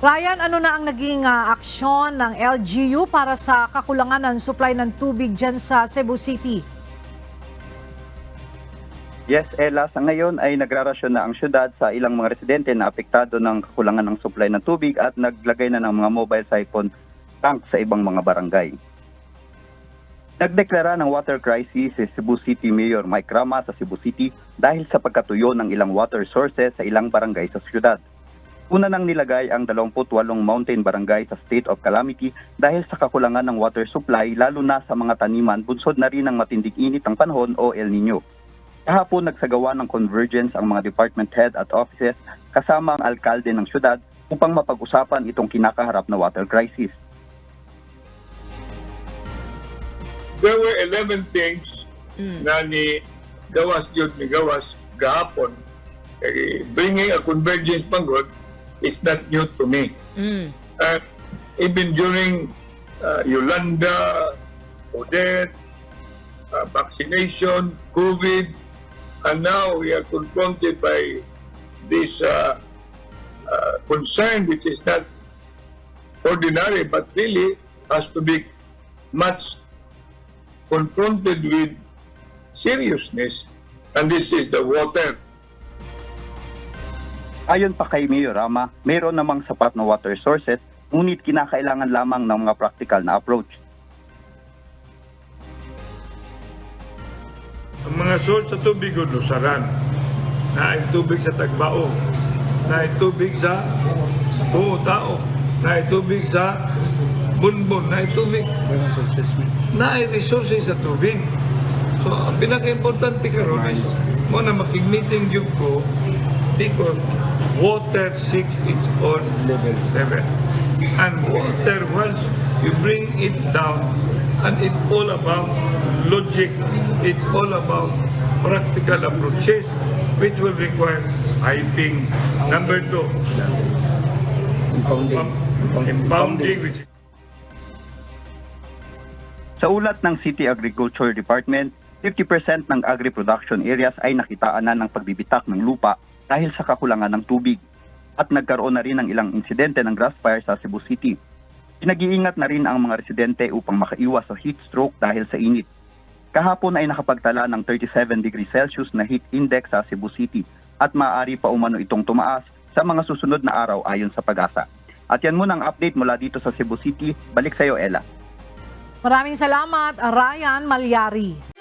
Ryan, ano na ang naging aksyon ng LGU para sa kakulangan ng supply ng tubig dyan sa Cebu City? Yes, Ella, sa ngayon ay nagrarasyon na ang syudad sa ilang mga residente na apektado ng kakulangan ng supply ng tubig at naglagay na ng mga mobile siphon tank sa ibang mga barangay. Nagdeklara ng water crisis si Cebu City Mayor Mike Rama sa Cebu City dahil sa pagkatuyo ng ilang water sources sa ilang barangay sa syudad. Una nang nilagay ang 28 mountain barangay sa state of calamity dahil sa kakulangan ng water supply lalo na sa mga taniman bunsod na rin ng matinding init ng panahon o El Nino. Kahapon nagsagawa ng convergence ang mga department head at offices kasama ang alkalde ng syudad upang mapag-usapan itong kinakaharap na water crisis. There were 11 things na ni Gawas gahapon. Bringing a convergence pangod is not new to me. Even during Yolanda, Odette, vaccination, COVID, and now we are confronted by this concern which is not ordinary but really has to be much confronted with seriousness, and this is the water. Ayon pa kay Mayor Rama, mayroon namang sapat na water sources, ngunit kinakailangan lamang ng mga practical na approach. Ang mga source sa tubig o lusaran, na ay tubig sa Tagbao, na ay tubig sa buo tao, na ay tubig sa bunbon, na ay tubig, na ay resources sa tubig. So, ang pinaka-importante karon is mo na makig-meeting yung ko because water seeks its own level. And water, once you bring it down, and it's all about logic, it's all about practical approaches, which will require piping. Number 2, impounding, which Sa ulat ng City Agriculture Department, 50% ng agri-production areas ay nakitaan na ng pagbibitak ng lupa dahil sa kakulangan ng tubig. At nagkaroon na rin ng ilang insidente ng grass fire sa Cebu City. Pinag-iingat na rin ang mga residente upang makaiwas sa heat stroke dahil sa init. Kahapon ay nakapagtala ng 37 degrees Celsius na heat index sa Cebu City at maaari pa umano itong tumaas sa mga susunod na araw ayon sa PAGASA. At yan muna ang update mula dito sa Cebu City. Balik sa iyo, Ella. Maraming salamat, Ryan Malyari.